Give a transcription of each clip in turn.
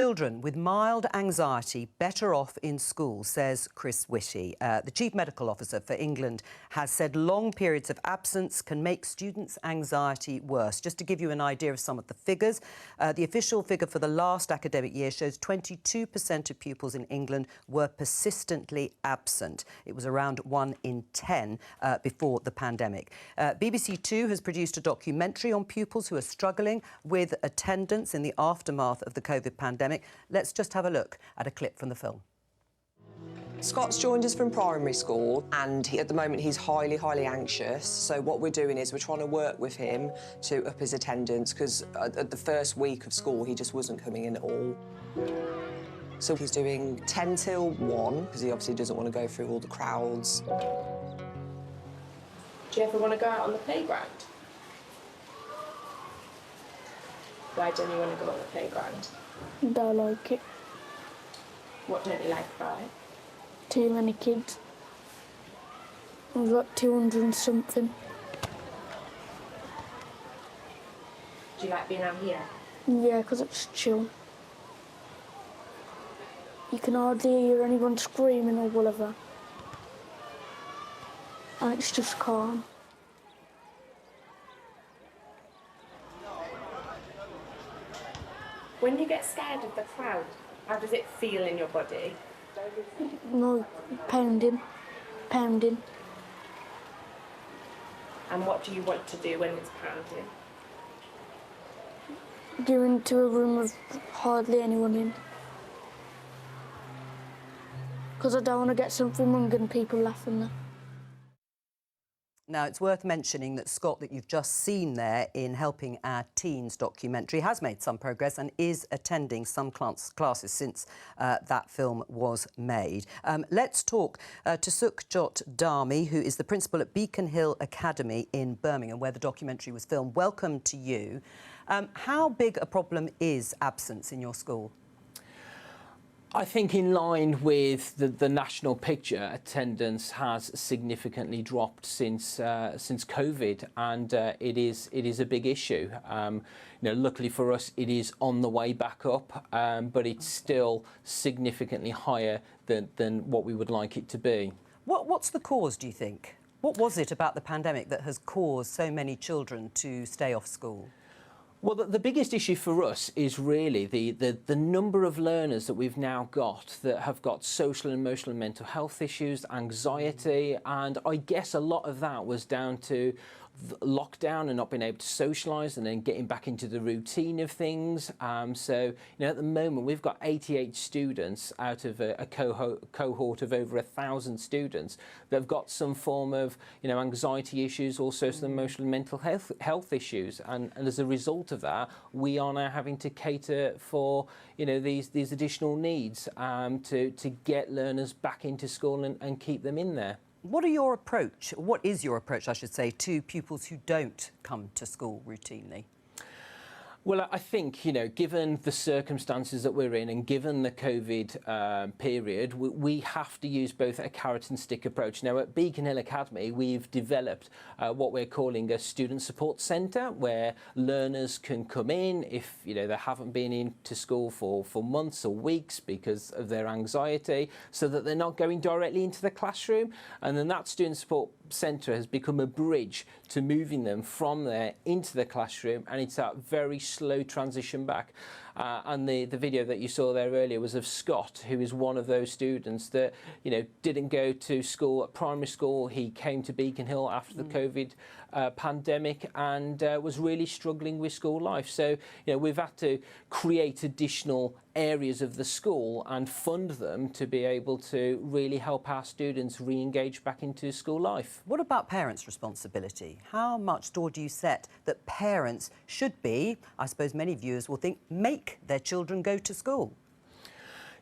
Children with mild anxiety better off in school, says Chris Whitty. The Chief Medical Officer for England has said long periods of absence can make students' anxiety worse. Just to give you an idea of some of the figures, the official figure for the last academic year shows 22% of pupils in England were persistently absent. It was around 1 in 10 before the pandemic. BBC Two has produced a documentary on pupils who are struggling with attendance in the aftermath of the COVID pandemic. Let's just have a look at a clip from the film. Scott's joined us from primary school and at the moment he's highly anxious. So what we're doing is we're trying to work with him to up his attendance because at the first week of school he just wasn't coming in at all. So he's doing 10 till 1 because he obviously doesn't want to go through all the crowds. Do you ever want to go out on the playground? Why don't you want to go on the playground? Don't like it. What don't you like about it? Too many kids. There's like 200 and something. Do you like being out here? Yeah, because it's chill. You can hardly hear anyone screaming or whatever. And it's just calm. When you get scared of the crowd, how does it feel in your body? No, pounding. And what do you want to do when it's pounding? Go into a room with hardly anyone in. Because I don't want to get something wrong and people laughing there. Now, it's worth mentioning that Scott, that you've just seen there in Helping Our Teens documentary, has made some progress and is attending some classes since that film was made. Let's talk to Sukhjot Dami, who is the principal at Beacon Hill Academy in Birmingham, where the documentary was filmed. Welcome to you. How big a problem is absence in your school? I think in line with the national picture, attendance has significantly dropped since COVID, and it is a big issue. Luckily for us, it is on the way back up, but it's still significantly higher than what we would like it to be. What's the cause, do you think? What was it about the pandemic that has caused so many children to stay off school? Well, the biggest issue for us is really the number of learners that we've now got that have got social, emotional and mental health issues, anxiety, and I guess a lot of that was down to lockdown and not being able to socialise and then getting back into the routine of things. So, at the moment we've got 88 students out of a cohort of over 1,000 students that have got some form of, anxiety issues, also some emotional and mental health issues. And as a result of that, we are now having to cater for, these additional needs to get learners back into school and keep them in there. What is your approach, I should say, to pupils who don't come to school routinely? Well, I think, given the circumstances that we're in and given the COVID period, we have to use both a carrot and stick approach. Now, at Beacon Hill Academy, we've developed what we're calling a student support centre, where learners can come in if, they haven't been into school for months or weeks because of their anxiety, so that they're not going directly into the classroom. And then that student support centre has become a bridge to moving them from there into the classroom, and it's that very slow transition back. And the video that you saw there earlier was of Scott, who is one of those students that didn't go to school at primary school. He came to Beacon Hill after the COVID pandemic and was really struggling with school life. So we've had to create additional areas of the school and fund them to be able to really help our students re-engage back into school life. What about parents' responsibility? How much store do you set that parents should be, I suppose many viewers will think, make their children go to school?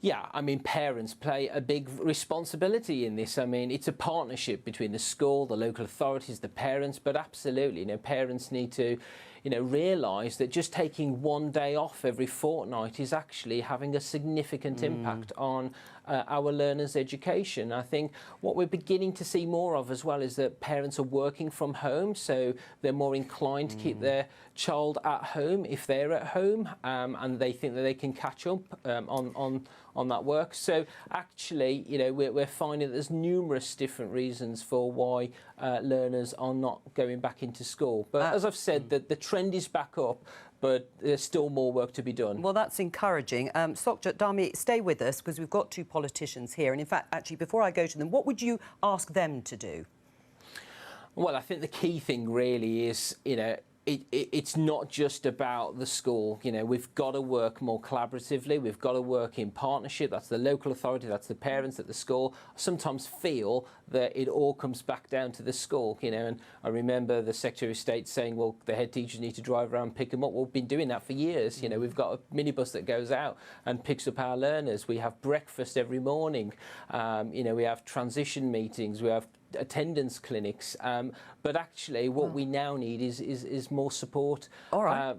Yeah, parents play a big responsibility in this. It's a partnership between the school, the local authorities, the parents, but absolutely, parents need to, realise that just taking one day off every fortnight is actually having a significant impact on our learners' education. I think what we're beginning to see more of as well is that parents are working from home, so they're more inclined to keep their child at home if they're at home, and they think that they can catch up on that work. So actually, we're finding that there's numerous different reasons for why learners are not going back into school. But as I've said, the trend is back up, but there's still more work to be done. Well, that's encouraging. Sokjot Dami, stay with us because we've got two politicians here. And in fact, actually, before I go to them, what would you ask them to do? Well, I think the key thing really is, it's not just about the school. We've got to work more collaboratively. We've got to work in partnership. That's the local authority, that's the parents at the school. I sometimes feel that it all comes back down to the school, and I remember the Secretary of State saying, well, the head teachers need to drive around and pick them up. Well, we've been doing that for years. We've got a minibus that goes out and picks up our learners. We have breakfast every morning. We have transition meetings. We have attendance clinics, but actually what we now need is more support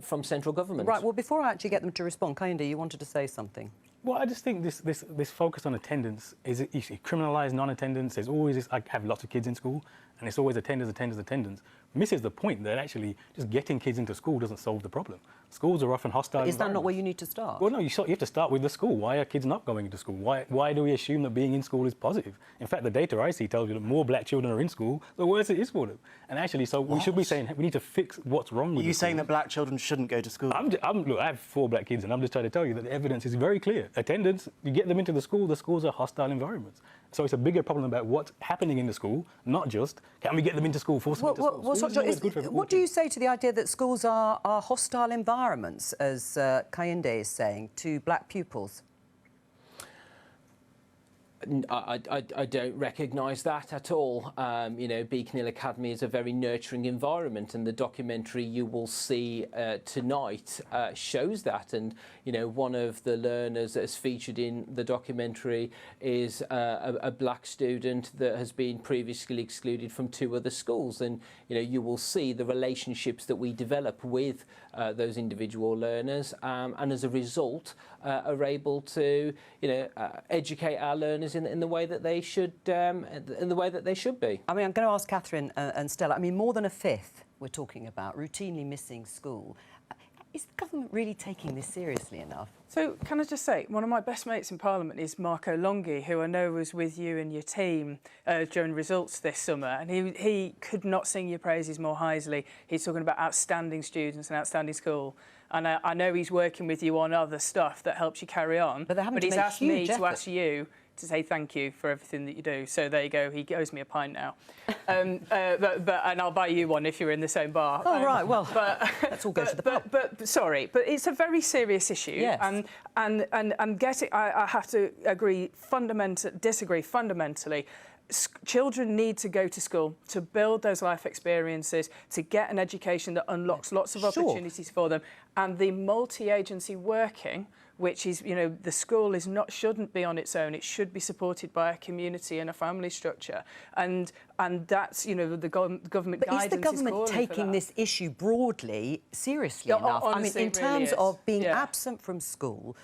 from central government. Right, well, before I actually get them to respond, Kayinde, you wanted to say something. Well, I just think this focus on attendance is if you criminalise non-attendance. There's always this. I have lots of kids in school, and it's always attendance. Misses the point that actually just getting kids into school doesn't solve the problem. Schools are often hostile. Is that not where you need to start? Well, no, you have to start with the school. Why are kids not going to school? Why do we assume that being in school is positive? In fact, the data I see tells you that more black children are in school, the worse it is for them. And actually, so we should be saying we need to fix what's wrong with. Are you saying that black children shouldn't go to school? Look, I have 4 black kids, and I'm just trying to tell you that the evidence is very clear. Attendance, you get them into the schools are hostile environments. So it's a bigger problem about what's happening in the school, not just can we get them into school, force them into school. What do you say to the idea that schools are hostile environments, as Kayinde is saying, to black pupils? I don't recognise that at all. Beacon Hill Academy is a very nurturing environment, and the documentary you will see tonight shows that. And one of the learners that is featured in the documentary is a black student that has been previously excluded from 2 other schools, and you will see the relationships that we develop with those individual learners, and as a result are able to educate our learners in the way that they should be. I mean, I'm going to ask Catherine and Stella. I mean, more than a fifth we're talking about routinely missing school. Is the government really taking this seriously enough? So can I just say, one of my best mates in Parliament is Marco Longhi, who I know was with you and your team during results this summer, and he could not sing your praises more highly. He's talking about outstanding students and outstanding school. And I know he's working with you on other stuff that helps you carry on. But he's asked me to ask you to say thank you for everything that you do. So there you go. He owes me a pint now. And I'll buy you one if you're in the same bar. Oh, right. Well, let's all go to the pub. But it's a very serious issue. Yes. And I have to disagree fundamentally. Children need to go to school to build those life experiences, to get an education that unlocks lots of opportunities for them. And the multi-agency working, which is, the school shouldn't be on its own. It should be supported by a community and a family structure. And that's, the government but guidance is the government taking this issue broadly seriously enough? Honestly, I mean, in terms of being absent from school,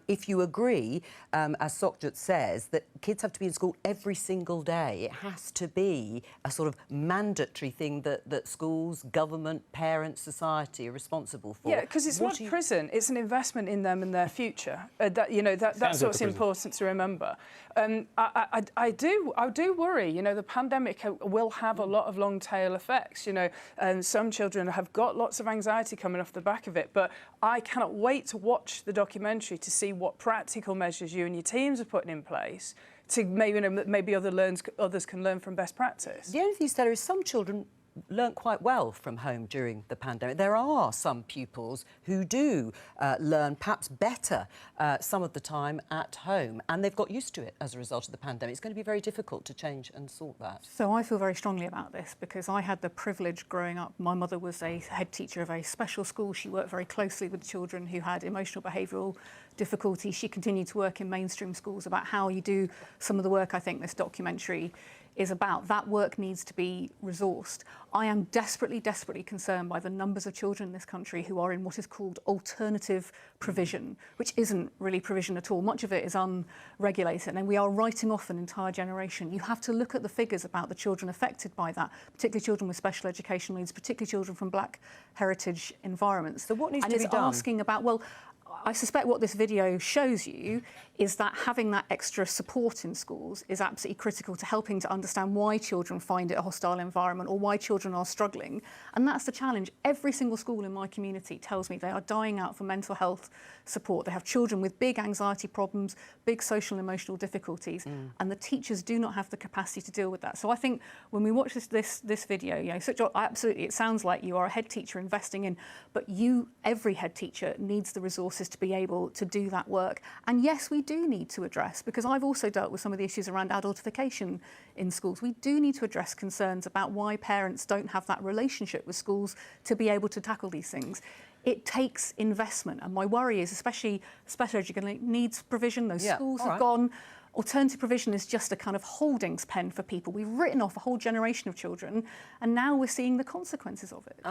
if you agree, as Sokjot says, that kids have to be in school every single day, it has to be a sort of mandatory thing that schools, government, parents, society are responsible for. Yeah, because it's not prison; it's an investment in them and their future. That's what's important to remember. I do worry. The pandemic will have a lot of long tail effects. And some children have got lots of anxiety coming off the back of it. But I cannot wait to watch the documentary to see what practical measures you and your teams are putting in place to maybe others can learn from best practice. The only thing, Stella, is some children learnt quite well from home during the pandemic. There are some pupils who do learn perhaps better some of the time at home, and they've got used to it as a result of the pandemic. It's going to be very difficult to change and sort that. So I feel very strongly about this because I had the privilege growing up. My mother was a head teacher of a special school. She worked very closely with children who had emotional behavioural difficulties. She continued to work in mainstream schools about how you do some of the work I think this documentary is about. That work needs to be resourced. I am desperately, desperately concerned by the numbers of children in this country who are in what is called alternative provision, which isn't really provision at all. Much of it is unregulated, and we are writing off an entire generation. You have to look at the figures about the children affected by that, particularly children with special educational needs, particularly children from black heritage environments. So what needs and to be it's done? asking about, well, I suspect what this video shows you is that having that extra support in schools is absolutely critical to helping to understand why children find it a hostile environment or why children are struggling. And that's the challenge. Every single school in my community tells me they are dying out for mental health support. They have children with big anxiety problems, big social and emotional difficulties, and the teachers do not have the capacity to deal with that. So I think when we watch this video, you know, absolutely, it sounds like you are a head teacher investing in, but every head teacher needs the resources to be able to do that work. And yes, we do need to address, because I've also dealt with some of the issues around adultification in schools. We do need to address concerns about why parents don't have that relationship with schools to be able to tackle these things. It takes investment, and my worry is, especially special education needs provision, those schools have gone. Alternative provision is just a kind of holdings pen for people. We've written off a whole generation of children, and now we're seeing the consequences of it.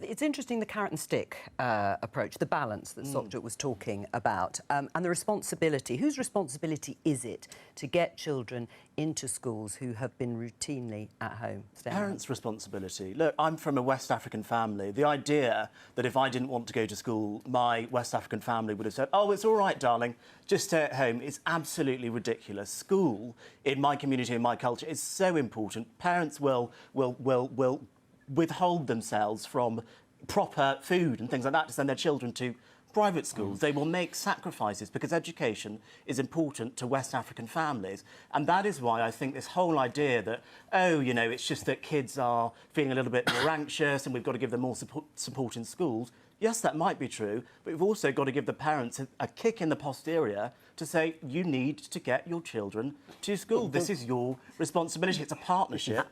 It's interesting, the carrot and stick approach, the balance that Sokjut was talking about, and the responsibility. Whose responsibility is it to get children into schools who have been routinely at home? Parents' responsibility. Look, I'm from a West African family. The idea that if I didn't want to go to school, my West African family would have said, "Oh, it's all right, darling, just stay at home," is absolutely ridiculous. School, in my community, in my culture, is so important. Parents will withhold themselves from proper food and things like that to send their children to private schools. They will make sacrifices because education is important to West African families. And that is why I think this whole idea that, oh, you know, it's just that kids are feeling a little bit more anxious and we've got to give them more support in schools. Yes, that might be true, but we've also got to give the parents a kick in the posterior to say, you need to get your children to school. This is your responsibility. It's a partnership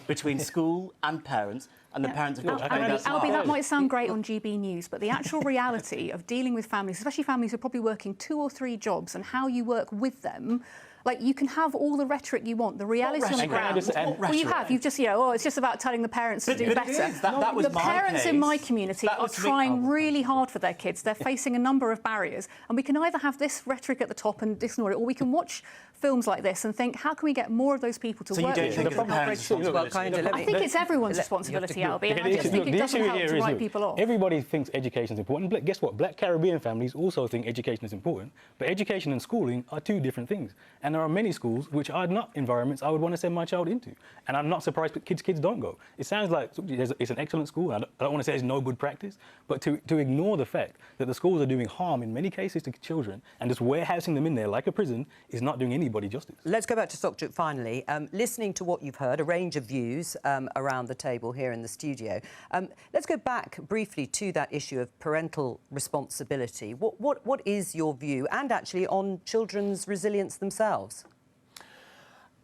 between school and parents, and the parents have got to play that part. Albie, that might sound great on GB News, but the actual reality of dealing with families, especially families who are probably working 2 or 3 jobs, and how you work with them. Like, you can have all the rhetoric you want. The reality on the ground. Well, you've just, oh, it's just about telling the parents to do better. That was the parents in my community are trying really hard for their kids. They're facing a number of barriers. And we can either have this rhetoric at the top and ignore it, or we can watch films like this and think, how can we get more of those people to work with? So you don't think it's the parents' responsibility? I think it's everyone's responsibility, Albie, and I just think it doesn't help to write people off. Everybody thinks education is important. But guess what? Black Caribbean families also think education is important. But education and schooling are 2 different things. And there are many schools which are not environments I would want to send my child into. And I'm not surprised that kids don't go. It sounds like it's an excellent school. I don't want to say it's no good practice, but to ignore the fact that the schools are doing harm in many cases to children and just warehousing them in there like a prison is not doing anybody justice. Let's go back to Sokjut finally. Listening to what you've heard, a range of views around the table here in the studio. Let's go back briefly to that issue of parental responsibility. What is your view, and actually on children's resilience themselves?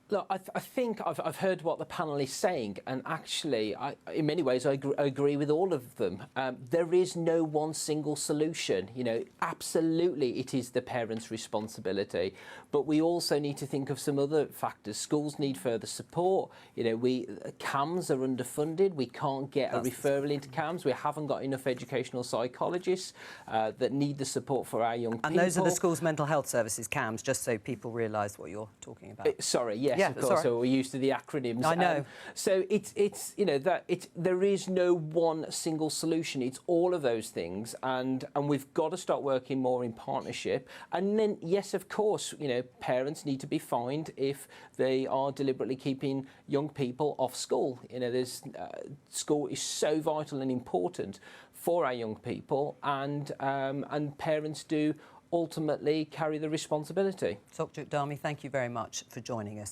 Look, I think I've heard what the panel is saying, and actually, in many ways, I agree with all of them. There is no one single solution. You know, absolutely, it is the parents' responsibility, but we also need to think of some other factors. Schools need further support. You know, CAMS are underfunded. We can't get a referral into CAMS. We haven't got enough educational psychologists that need the support for our young people. And those are the school's mental health services, CAMS, just so people realise what you're talking about. Sorry, yes. Yes, of course. So we're used to the acronyms. I know. So it's you know that there is no one single solution. It's all of those things, and we've got to start working more in partnership. And then yes, of course, you know, parents need to be fined if they are deliberately keeping young people off school. You know, school is so vital and important for our young people, and parents do ultimately carry the responsibility. Sokjut Dami, thank you very much for joining us.